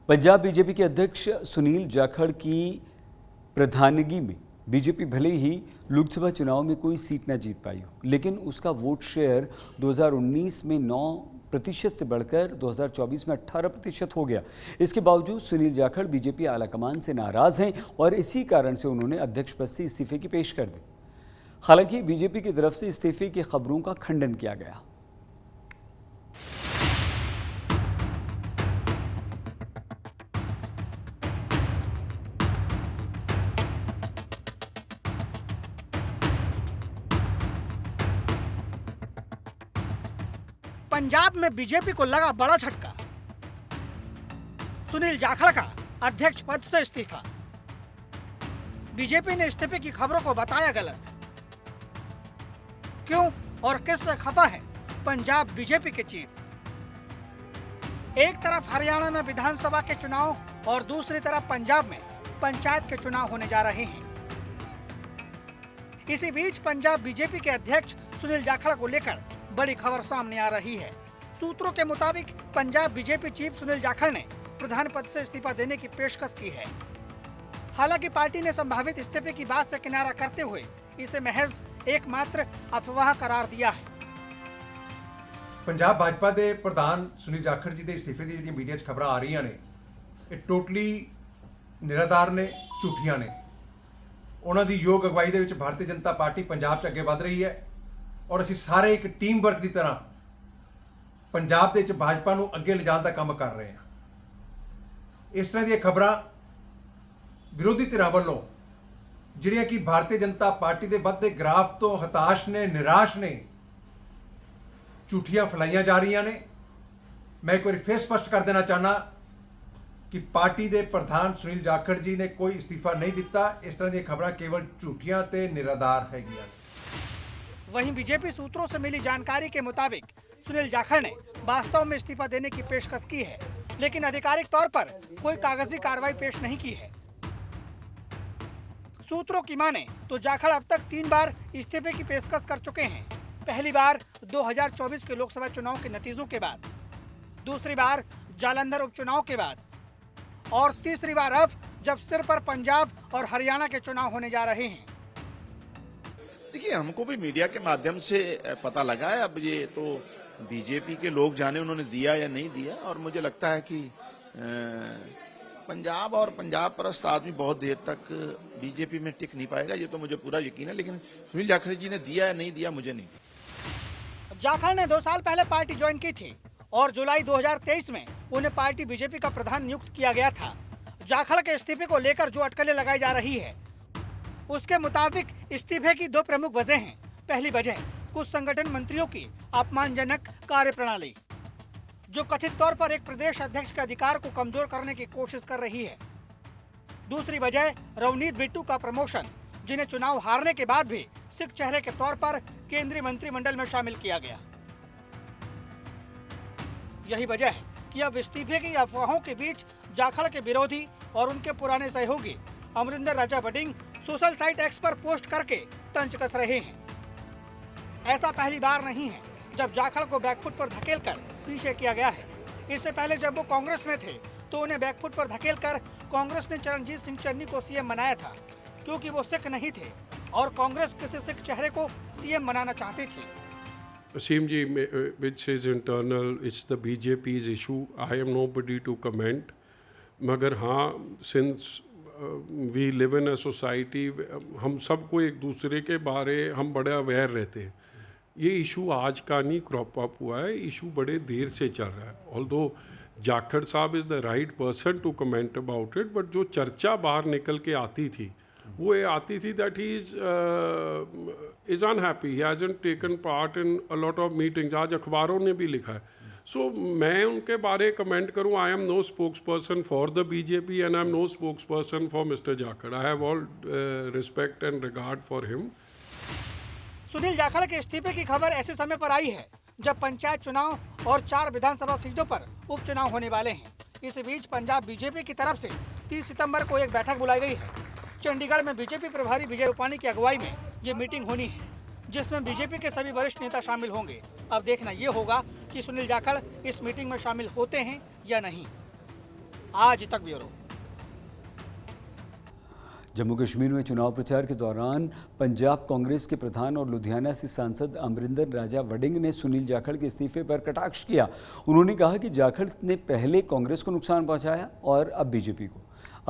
Punjab BJP के अध्यक्ष सुनील जाखड़ की प्रधानगी में बीजेपी भले ही लोकसभा चुनाव में कोई सीट न जीत पाई हो, लेकिन उसका वोट शेयर 2019 में 9% से बढ़कर 2024 में 18% हो गया। इसके बावजूद सुनील जाखड़ बीजेपी आलाकमान से नाराज हैं और इसी कारण से उन्होंने अध्यक्ष पद से इस्तीफे की पेश कर दी। हालांकि बीजेपी की तरफ से इस्तीफे की खबरों का खंडन किया गया। पंजाब में बीजेपी को लगा बड़ा झटका। सुनील जाखड़ का अध्यक्ष पद से इस्तीफा। बीजेपी ने इस्तीफे की खबरों को बताया गलत। क्यों और किससे खफा है पंजाब बीजेपी के चीफ? एक तरफ हरियाणा में विधानसभा के चुनाव और दूसरी तरफ पंजाब में पंचायत के चुनाव होने जा रहे हैं। इसी बीच पंजाब बीजेपी के अध्यक्ष सुनील जाखड़ को लेकर बड़ी खबर सामने आ रही है। सूत्रों के मुताबिक पंजाब बीजेपी चीफ सुनील जाखड़ ने प्रधान पद से इस्तीफा देने की पेशकश की है। हालांकि पार्टी ने संभावित इस्तीफे की बात से किनारा करते हुए इसे महज एकमात्र अफवाह करार दिया है। पंजाब भाजपा के प्रधान सुनील जाखड़ जी के इस्तीफे की जो मीडिया खबर आ रही ने ये टोटली निराधार ने, झूठियां ने। उन्हों की योग अगवाई के भारतीय जनता पार्टी पंजाब च अगे बढ़ रही है और असी सारे एक टीम वर्क की तरह पंजाब के भाजपा को अगे ले जाने का काम कर रहे हैं। इस तरह दी खबर विरोधी धिरां वालों जिहड़ियां कि भारतीय जनता पार्टी के बढ़ते ग्राफ तो हताश ने, निराश ने, झूठियां फैलाइया जा रही ने। मैं एक बार फिर स्पष्ट कर देना चाहना कि पार्टी के प्रधान सुनील जाखड़ जी ने कोई इस्तीफा नहीं दिता। इस तरह दी खबर केवल झूठियां ते निराधार हैगियां। वहीं बीजेपी सूत्रों से मिली जानकारी के मुताबिक सुनील जाखड़ ने वास्तव में इस्तीफा देने की पेशकश की है, लेकिन आधिकारिक तौर पर कोई कागजी कार्रवाई पेश नहीं की है। सूत्रों की माने तो जाखड़ अब तक 3 बार इस्तीफे की पेशकश कर चुके हैं। पहली बार 2024 के लोकसभा चुनाव के नतीजों के बाद, दूसरी बार जालंधर उपचुनाव के बाद और तीसरी बार अब जब सिर पर पंजाब और हरियाणा के चुनाव होने जा रहे हैं। देखिए, हमको भी मीडिया के माध्यम से पता लगा है। अब ये तो बीजेपी के लोग जाने उन्होंने दिया या नहीं दिया, और मुझे लगता है कि पंजाब और पंजाब परस्त आदमी बहुत देर तक बीजेपी में टिक नहीं पाएगा, ये तो मुझे पूरा यकीन है। लेकिन सुनील जाखड़ जी ने दिया या नहीं दिया, मुझे नहीं। जाखड़ ने 2 साल पहले पार्टी ज्वाइन की थी और जुलाई 2023 में उन्हें पार्टी बीजेपी का प्रधान नियुक्त किया गया था। जाखड़ के इस्तीफे को लेकर जो अटकलें लगाई जा रही है, उसके मुताबिक इस्तीफे की 2 प्रमुख वजह हैं। पहली वजह कुछ संगठन मंत्रियों की अपमानजनक कार्यप्रणाली, जो कथित तौर पर एक प्रदेश अध्यक्ष के अधिकार को कमजोर करने की कोशिश कर रही है। दूसरी वजह रवनीत बिट्टू का प्रमोशन, जिन्हें चुनाव हारने के बाद भी सिख चेहरे के तौर पर केंद्रीय मंत्रिमंडल में शामिल किया गया। यही वजह है कि अब इस्तीफे की अफवाहों के बीच जाखड़ के विरोधी और उनके पुराने सहयोगी अमरिंदर राजा वडिंग सोशल साइट एक्स पर पोस्ट करके तंज कस रहे हैं। ऐसा पहली बार नहीं है जब जाखड़ को बैकफुट पर धकेलकर पीछे किया गया है। इससे पहले जब वो कांग्रेस में थे तो उन्हें बैकफुट पर धकेलकर कांग्रेस ने चरणजीत सिंह चन्नी को सीएम बनाया था, क्योंकि वो सिख नहीं थे और कांग्रेस किसी सिख चेहरे को सीएम बनाना चाहती थी। Asim ji, which is internal, it's the BJP's issue. I am nobody to comment. मगर हाँ, since we live in a society, हम सबको एक दूसरे के बारे हम बड़े अवेयर रहते हैं। ये इशू आज का नहीं क्रॉप अप हुआ है, इशू बड़े देर से चल रहा है। ऑल्दो जाखड़ साहब is the right person to comment about it, but जो चर्चा बाहर निकल के आती थी वो ये आती थी that he is unhappy, he hasn't taken part in a lot of meetings. आज अखबारों ने भी लिखा है। सो मैं उनके बारे कमेंट करूँ, I am no spokesperson for the BJP and I am no spokesperson for mister Jakhar. I have all respect and regard for him. Sunil Jakhar के इस्तीफे की खबर ऐसे समय पर आई है जब पंचायत चुनाव और 4 विधानसभा सीटों पर उपचुनाव होने वाले हैं। इस बीच पंजाब बीजेपी की तरफ से 30 सितंबर को एक बैठक बुलाई गई है। चंडीगढ़ में बीजेपी प्रभारी विजय रूपाणी की अगुवाई में ये मीटिंग होनी है, जिसमें बीजेपी के सभी वरिष्ठ नेता शामिल होंगे। अब देखना ये होगा कि सुनील जाखड़ इस मीटिंग में शामिल होते हैं या नहीं। आज तक ब्यूरो। जम्मू कश्मीर में चुनाव प्रचार के दौरान पंजाब कांग्रेस के प्रधान और लुधियाना से सांसद अमरिंदर राजा वड़िंग ने सुनील जाखड़ के इस्तीफे पर कटाक्ष किया। उन्होंने कहा कि जाखड़ ने पहले कांग्रेस को नुकसान पहुंचाया और अब बीजेपी को।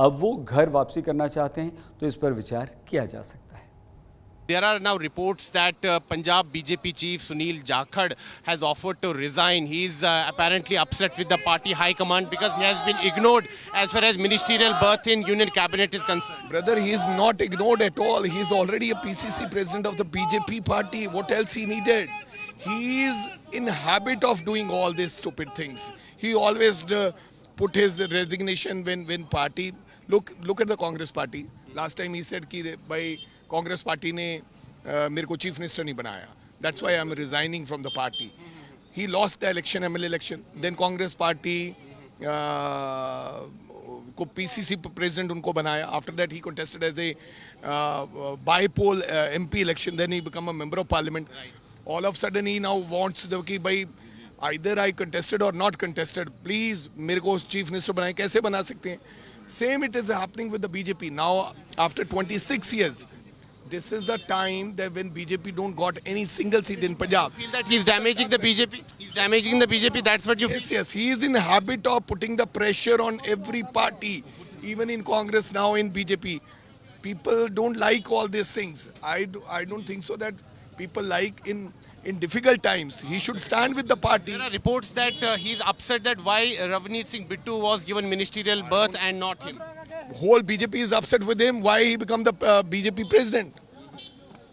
अब वो घर वापसी करना चाहते हैं तो इस पर विचार किया जा सकता है। There are now reports that Punjab BJP chief Sunil Jakhad has offered to resign. He is apparently upset with the party high command because he has been ignored as far as ministerial berth in union cabinet is concerned. Brother, he is not ignored at all. He is already a PCC president of the BJP party. What else he needed? He is in habit of doing all these stupid things. He always put his resignation when party. Look at the Congress party. Last time he said कि भाई Congress party ने मेरे को chief minister नहीं बनाया, that's why I am resigning from the party. He lost the election, MLA election. Then Congress party को PCC president उनको बनाया. After that he contested as a bypoll MP election. Then he become a member of parliament. All of sudden he now wants कि भाई either I contested और not contested, please मेरे को chief minister बनाए. कैसे बना सकते हैं? Same it is happening with the BJP now after 26 years. This is the time that when BJP don't got any single seat in Punjab. You feel that he's damaging the BJP? He's damaging the BJP, that's what you feel? Yes, he is in habit of putting the pressure on every party, even in Congress now in BJP. People don't like all these things. I don't think so that people like in difficult times. He should stand with the party. There are reports that he's upset that why Ravneet Singh Bittu was given ministerial berth and not him. Whole BJP is upset with him. Why he become the BJP president?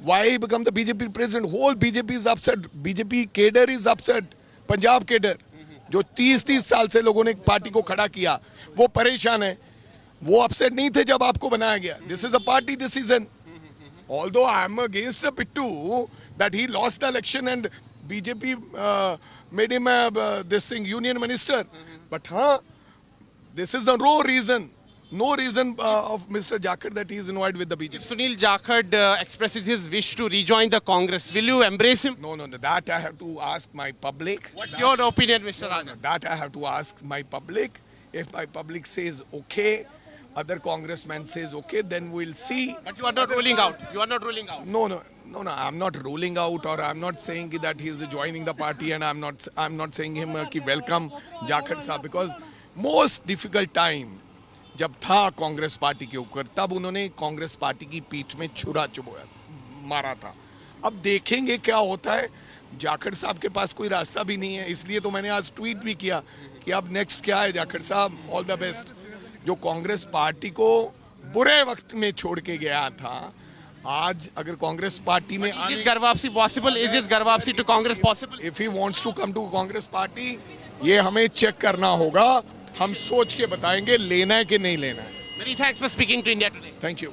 Why he become the BJP president? Whole BJP is upset. BJP cadre is upset. Punjab cadre, जो 30 साल से लोगों ने party को खड़ा किया, वो परेशान है. वो अपसेट नहीं थे जब आपको बनाया गया. This is a party decision. Although I am against the Bittu that he lost the election and BJP made him this thing union minister. But this is the no reason of Mr. Jakhad that he is involved with the BJP. If Sunil Jakhad expresses his wish to rejoin the Congress, will you embrace him? No. That I have to ask my public. What's your opinion, Mr. Raja? That I have to ask my public. If my public says okay, other congressman says okay, then we'll see. But you are not ruling out. You are not ruling out. No. I'm not ruling out, or I'm not saying that he is joining the party, and I'm not saying him कि welcome Jakhad साहब, because most difficult time जब था Congress party के ऊपर, तब उन्होंने Congress party की पीठ में छुरा चुभोया मारा था. अब देखेंगे क्या होता है. जाखड़ साहब के पास कोई रास्ता भी नहीं है, इसलिए तो मैंने आज ट्वीट भी किया कि अब नेक्स्ट क्या है. जाखड़ साहब, ऑल द बेस्ट. जो कांग्रेस पार्टी को बुरे वक्त में छोड़ के गया था, आज अगर कांग्रेस पार्टी में Is this Garvapsi possible? Is this Garvapsi to Congress possible? If he wants to come to Congress party, ये हमें चेक करना होगा. हम सोच के बताएंगे लेना है कि नहीं लेना है. Many thanks for speaking to India today. Thank you.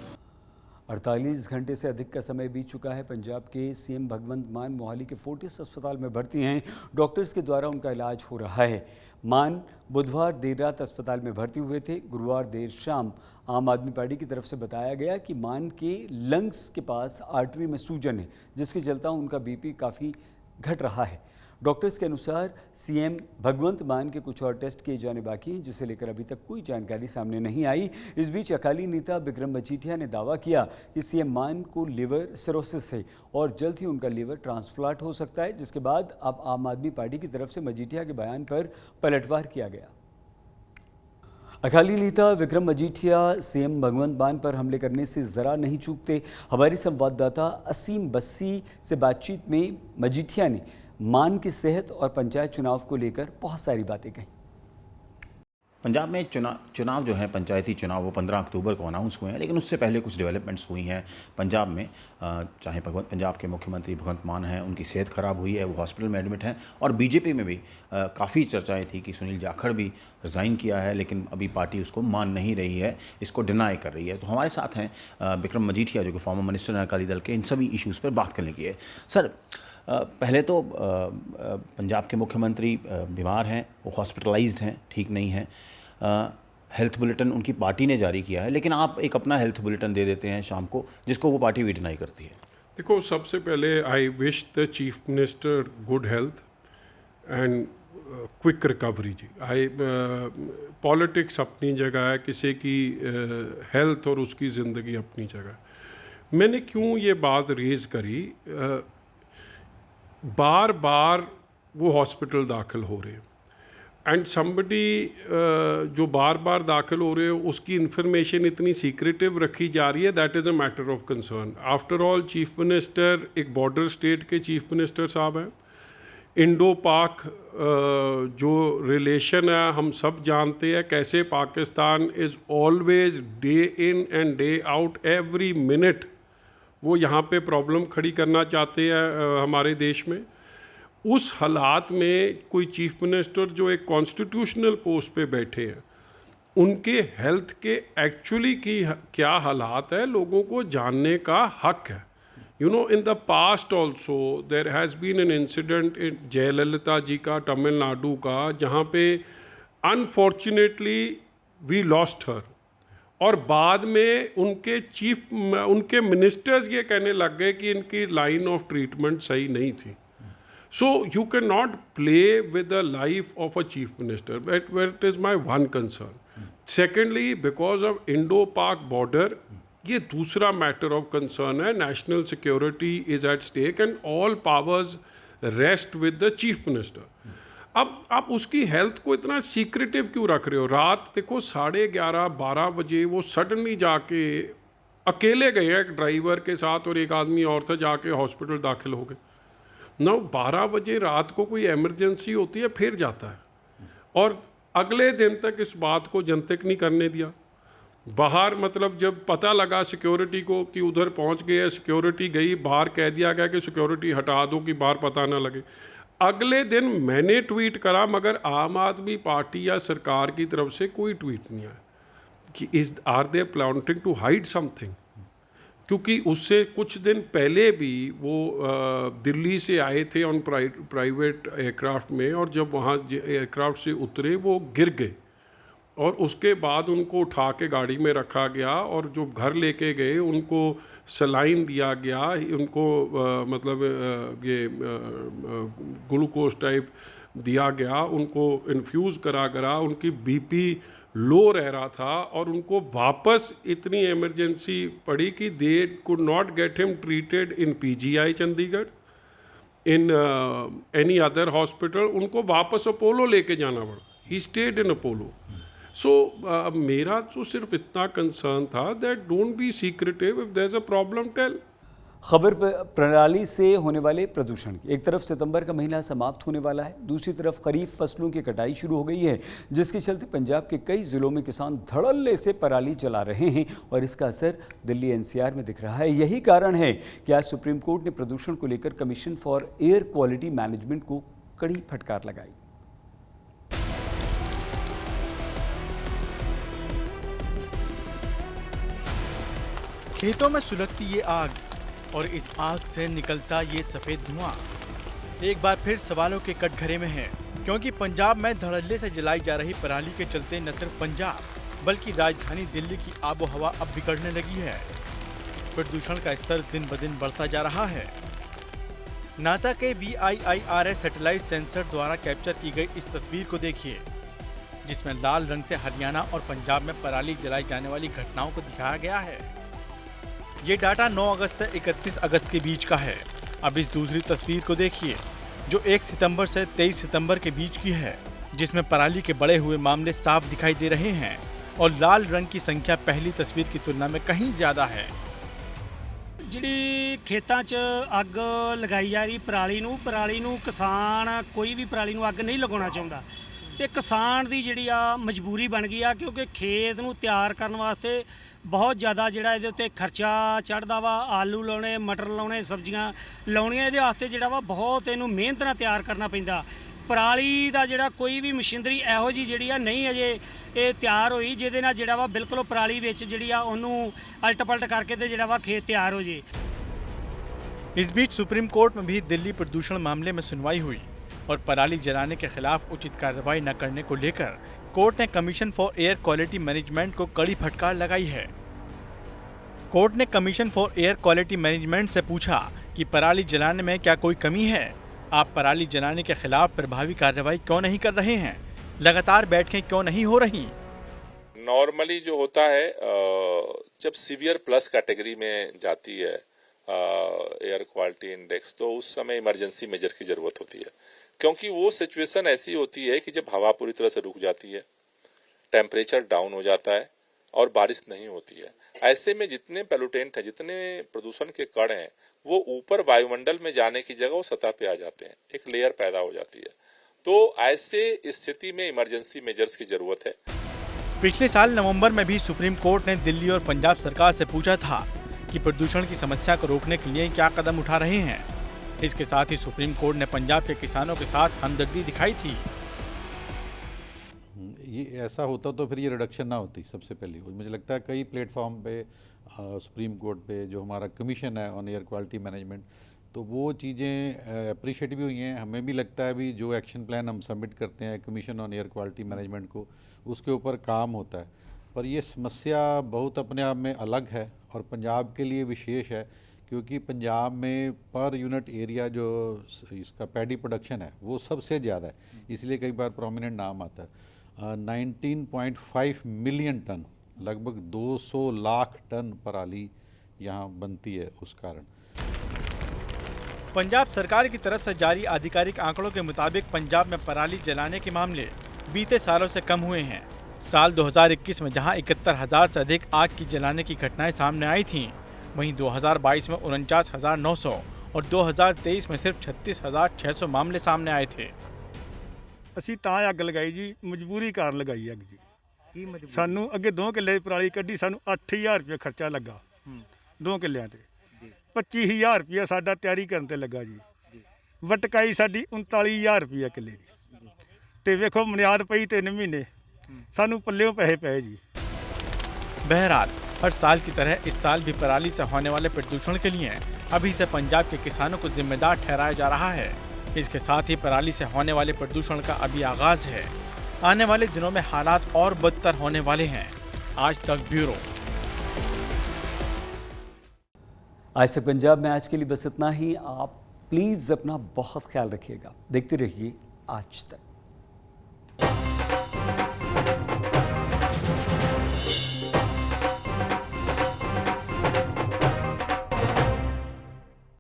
48 घंटे से अधिक का समय बीत चुका है. पंजाब के सीएम भगवंत मान मोहाली के फोर्टिस अस्पताल में भर्ती हैं. डॉक्टर्स के द्वारा उनका इलाज हो रहा है. मान बुधवार देर रात अस्पताल में भर्ती हुए थे. गुरुवार देर शाम आम आदमी पार्टी की तरफ से बताया गया कि मान के लंग्स के पास आर्टरी में सूजन है, जिसके चलता उनका बीपी काफ़ी घट रहा है. डॉक्टर्स के अनुसार सीएम भगवंत मान के कुछ और टेस्ट किए जाने बाकी हैं, जिसे लेकर अभी तक कोई जानकारी सामने नहीं आई. इस बीच अकाली नेता बिक्रम मजीठिया ने दावा किया कि सीएम मान को लिवर सिरोसिस है और जल्द ही उनका लिवर ट्रांसप्लांट हो सकता है, जिसके बाद अब आम आदमी पार्टी की तरफ से मजीठिया के बयान पर पलटवार किया गया. अकाली नेता विक्रम मजीठिया सीएम भगवंत मान पर हमले करने से ज़रा नहीं चूकते. हमारे संवाददाता असीम बस्सी से बातचीत में मजीठिया ने मान की सेहत और पंचायत चुनाव को लेकर बहुत सारी बातें कही. पंजाब में चुनाव जो है, पंचायती चुनाव, वो 15 अक्टूबर को अनाउंस हुए हैं, लेकिन उससे पहले कुछ डेवलपमेंट्स हुई हैं पंजाब में. चाहे पंजाब के मुख्यमंत्री भगवंत मान हैं, उनकी सेहत ख़राब हुई है, वो हॉस्पिटल में एडमिट हैं. और बीजेपी में भी काफ़ी चर्चाएं थी कि सुनील जाखड़ भी रिज़ाइन किया है, लेकिन अभी पार्टी उसको मान नहीं रही है, इसको डिनाई कर रही है. तो हमारे साथ हैं बिक्रम मजीठिया, जो कि फॉर्मर मिनिस्टर हैं अकाली दल के. इन सभी इशूज़ पर बात करने की है. सर, पहले तो पंजाब के मुख्यमंत्री बीमार हैं, वो हॉस्पिटलाइज्ड हैं, ठीक नहीं हैं. हेल्थ बुलेटिन उनकी पार्टी ने जारी किया है, लेकिन आप एक अपना हेल्थ बुलेटिन दे देते हैं शाम को, जिसको वो पार्टी भी डिनाई करती है. देखो, सबसे पहले I wish the chief minister good health, and quick recovery जी। पॉलिटिक्स अपनी जगह है, किसी की हेल्थ और उसकी ज़िंदगी अपनी जगह। मैंने क्यों ये बात रेज़ करी, बार बार वो हॉस्पिटल दाखिल हो रहे हैं एंड समबडी जो बार बार दाखिल हो रहे हो उसकी इन्फॉर्मेशन इतनी सीक्रेटिव रखी जा रही है, that is a matter of concern. After all chief minister एक बॉर्डर स्टेट के चीफ मिनिस्टर साहब हैं। इंडो पाक जो रिलेशन है हम सब जानते हैं कैसे Pakistan is always day in and day out every minute वो यहाँ पे प्रॉब्लम खड़ी करना चाहते हैं हमारे देश में। उस हालात में कोई चीफ मिनिस्टर जो एक कॉन्स्टिट्यूशनल पोस्ट पे बैठे हैं, उनके हेल्थ के एक्चुअली की क्या हालात है लोगों को जानने का हक है। You know, in the past also there has been an incident in Jayalalithaa ji का तमिलनाडु का, जहाँ पे अनफॉर्चुनेटली वी लॉस्ट हर, और बाद में उनके मिनिस्टर्स ये कहने लग गए कि इनकी लाइन ऑफ ट्रीटमेंट सही नहीं थी। So you cannot play with the life of a chief minister. That is my one concern. Secondly, because of Indo-Pak border, ये दूसरा matter of concern है. National security is at stake and all powers rest with the chief minister. अब आप उसकी health को इतना secretive क्यों रख रहे हो? रात देखो 11:30-12 बजे वो सडनली जाके अकेले गए हैं एक ड्राइवर के साथ और एक आदमी और था, जाके हॉस्पिटल दाखिल हो गए। 12 बजे रात को कोई इमरजेंसी होती है फिर जाता है, और अगले दिन तक इस बात को जनतक नहीं करने दिया। बाहर मतलब जब पता लगा सिक्योरिटी को कि उधर पहुंच गए, सिक्योरिटी गई, बाहर कह दिया गया कि सिक्योरिटी हटा दो कि बाहर पता ना लगे। अगले दिन मैंने ट्वीट करा, मगर आम आदमी पार्टी या सरकार की तरफ से कोई ट्वीट नहीं आया कि are they planning to hide something, क्योंकि उससे कुछ दिन पहले भी वो दिल्ली से आए थे ऑन प्राइवेट एयरक्राफ्ट में, और जब वहाँ एयरक्राफ्ट से उतरे वो गिर गए, और उसके बाद उनको उठा के गाड़ी में रखा गया, और जो घर लेके गए उनको सलाइन दिया गया, उनको ये ग्लूकोज टाइप दिया गया, उनको इन्फ्यूज़ करा गया, उनकी बीपी लो रह रहा था, और उनको वापस इतनी इमरजेंसी पड़ी कि they could not get him treated in PGI Chandigarh, in any other hospital, उनको वापस अपोलो लेके जाना पड़ा। He stayed in Apollo. सो मेरा तो सिर्फ इतना कंसर्न था that don't be secretive, if there is a problem tell. खबर प्रणाली से होने वाले प्रदूषण की, एक तरफ सितंबर का महीना समाप्त होने वाला है, दूसरी तरफ खरीफ फसलों की कटाई शुरू हो गई है, जिसके चलते पंजाब के कई जिलों में किसान धड़ल्ले से पराली जला रहे हैं, और इसका असर दिल्ली एनसीआर में दिख रहा है। यही कारण है कि आज सुप्रीम कोर्ट ने प्रदूषण को लेकर commission for air quality management को कड़ी फटकार लगाई। खेतों में सुलगती ये आग और इस आग से निकलता ये सफेद धुआं एक बार फिर सवालों के कटघरे में है, क्योंकि पंजाब में धड़ल्ले से जलाई जा रही पराली के चलते न सिर्फ पंजाब बल्कि राजधानी दिल्ली की आबो हवा अब बिगड़ने लगी है। प्रदूषण का स्तर दिन ब दिन बढ़ता जा रहा है। नासा के VIIRS सैटेलाइट सेंसर द्वारा कैप्चर की गई इस तस्वीर को देखिए, जिसमें लाल रंग से हरियाणा और पंजाब में पराली जलाई जाने वाली घटनाओं को दिखाया गया है। ये डाटा 9 अगस्त से 31 अगस्त के बीच का है। अब इस दूसरी तस्वीर को देखिए, जो 1 सितंबर से 23 सितंबर के बीच की है, जिसमें पराली के बढ़े हुए मामले साफ दिखाई दे रहे हैं, और लाल रंग की संख्या पहली तस्वीर की तुलना में कहीं ज़्यादा है। ਜਿਹੜੀ ਖੇਤਾਂ 'ਚ ਅੱਗ ਲਗਾਈ ਜਾ ਰਹੀ ਪਰਾਲੀ ਨੂੰ ਕਿਸਾਨ ਕੋਈ ਵੀ ਪਰਾਲੀ ਨੂੰ ਅੱਗ ਨਹੀਂ ਲਗਾਉਣਾ ਚਾਹੁੰਦਾ, ਤੇ ਕਿਸਾਨ ਦੀ ਜਿਹੜੀ ਆ ਮਜਬੂਰੀ ਬਣ ਗਈ ਆ, ਕਿਉਂਕਿ ਖੇਤ ਨੂੰ ਤਿਆਰ ਕਰਨ ਵਾਸਤੇ ਬਹੁਤ ਜ਼ਿਆਦਾ ਜਿਹੜਾ ਇਹਦੇ ਉੱਤੇ ਖਰਚਾ ਚੜ੍ਹਦਾ ਵਾ। ਆਲੂ ਲਾਉਣੇ, ਮਟਰ ਲਾਉਣੇ, ਸਬਜ਼ੀਆਂ ਲਾਉਣੀਆਂ, ਇਹਦੇ ਵਾਸਤੇ ਜਿਹੜਾ ਵਾ ਬਹੁਤ ਇਹਨੂੰ ਮਿਹਨਤ ਨਾਲ ਤਿਆਰ ਕਰਨਾ ਪੈਂਦਾ। ਪਰਾਲੀ ਦਾ ਜਿਹੜਾ ਕੋਈ ਵੀ ਮਸ਼ੀਨਰੀ ਇਹੋ ਜਿਹੀ ਜਿਹੜੀ ਆ ਨਹੀਂ ਅਜੇ ਇਹ ਤਿਆਰ ਹੋਈ, ਜਿਹਦੇ ਨਾਲ ਜਿਹੜਾ ਵਾ ਬਿਲਕੁਲ ਪਰਾਲੀ ਵਿੱਚ ਜਿਹੜੀ ਆ ਉਹਨੂੰ ਅਲਟ ਪਲਟ ਕਰਕੇ ਤੇ ਜਿਹੜਾ ਵਾ ਖੇਤ ਤਿਆਰ ਹੋ ਜੇ। इस बीच सुप्रीम कोर्ट में भी दिल्ली प्रदूषण मामले में सुनवाई हुई और पराली जलाने के खिलाफ उचित कार्रवाई न करने को लेकर कोर्ट ने commission for air quality management को कड़ी फटकार लगाई है। कोर्ट ने commission for air quality management से पूछा कि पराली जलाने में क्या कोई कमी है, आप पराली जलाने के खिलाफ प्रभावी कार्रवाई क्यों नहीं कर रहे हैं? लगातार बैठकें क्यों नहीं हो रही? नॉर्मली जो होता है जब सीवियर प्लस कैटेगरी में जाती है एयर क्वालिटी इंडेक्स, तो उस समय इमरजेंसी मेजर की जरूरत होती है, क्योंकि वो सिचुएशन ऐसी होती है कि जब हवा पूरी तरह से रुक जाती है, टेम्परेचर डाउन हो जाता है और बारिश नहीं होती है। ऐसे में जितने पोल्यूटेंट हैं, जितने प्रदूषण के कण हैं, वो ऊपर वायुमंडल में जाने की जगह वो सतह पे आ जाते हैं, एक लेयर पैदा हो जाती है। तो ऐसे स्थिति में इमरजेंसी मेजर्स की जरूरत है। पिछले साल नवंबर में भी सुप्रीम कोर्ट ने दिल्ली और पंजाब सरकार से पूछा था कि प्रदूषण की समस्या को रोकने के लिए क्या कदम उठा रहे हैं। इसके साथ ही सुप्रीम कोर्ट ने पंजाब के किसानों के साथ हमदर्दी दिखाई थी। ये ऐसा होता तो फिर ये रिडक्शन ना होती सबसे पहले। और मुझे लगता है कई प्लेटफॉर्म पे सुप्रीम कोर्ट पे जो हमारा कमीशन है ऑन एयर क्वालिटी मैनेजमेंट, तो वो चीज़ें अप्रिशिएट भी हुई हैं। हमें भी लगता है भी जो एक्शन प्लान हम सबमिट करते हैं commission on air quality management को, उसके ऊपर काम होता है। पर ये समस्या बहुत अपने आप में अलग है और पंजाब के लिए विशेष है, क्योंकि पंजाब में पर यूनिट एरिया जो इसका पैडी प्रोडक्शन है वो सबसे ज़्यादा है, इसलिए कई बार प्रोमिनेंट नाम आता है। 19.5 मिलियन टन, लगभग 200 लाख टन पराली यहाँ बनती है उस कारण। पंजाब सरकार की तरफ से जारी आधिकारिक आंकड़ों के मुताबिक पंजाब में पराली जलाने के मामले बीते सालों से कम हुए हैं। साल 2021 में जहां 71,000 से अधिक आग की जलाने की घटनाएं सामने आई थीं, वहीं 2022 में 49,900 और 2023 में सिर्फ 36,600 मामले सामने आए थे। ਅਸੀਂ ਤਾਂ ਅੱਗ ਲਗਾਈ ਜੀ, ਮਜਬੂਰੀ ਕਾਰਨ ਲਗਾਈ ਅੱਗ ਜੀ। ਸਾਨੂੰ ਅੱਗੇ 2 ਕਿੱਲੇ ਦੀ ਪਰਾਲੀ ਕੱਢੀ, ਸਾਨੂੰ 8,000 ਰੁਪਏ ਖਰਚਾ ਲੱਗਾ 2 ਕਿੱਲਿਆਂ ਤੇ। 25,000 ਰੁਪਏ ਸਾਡਾ ਤਿਆਰੀ ਕਰਨ ਤੇ ਲੱਗਾ ਜੀ। ਵਟਕਾਈ ਸਾਡੀ 39,000 ਰੁਪਏ ਕਿੱਲੇ ਦੀ, ਤੇ ਵੇਖੋ ਬੁਨਿਆਦ ਪਈ 3 ਮਹੀਨੇ, ਸਾਨੂੰ ਪੱਲਿਓਂ ਪੈਸੇ ਪਏ जी। बहरहाल हर साल की तरह इस साल भी पराली से होने वाले प्रदूषण के लिए अभी से पंजाब के किसानों को जिम्मेदार ठहराया जा रहा है। इसके साथ ही पराली से होने वाले प्रदूषण का अभी आगाज है। आने वाले दिनों में हालात और बदतर होने वाले हैं। आज तक ब्यूरो। आज तक पंजाब में आज के लिए बस इतना ही। आप प्लीज़ अपना बहुत ख्याल रखिएगा। देखते रहिए आज तक।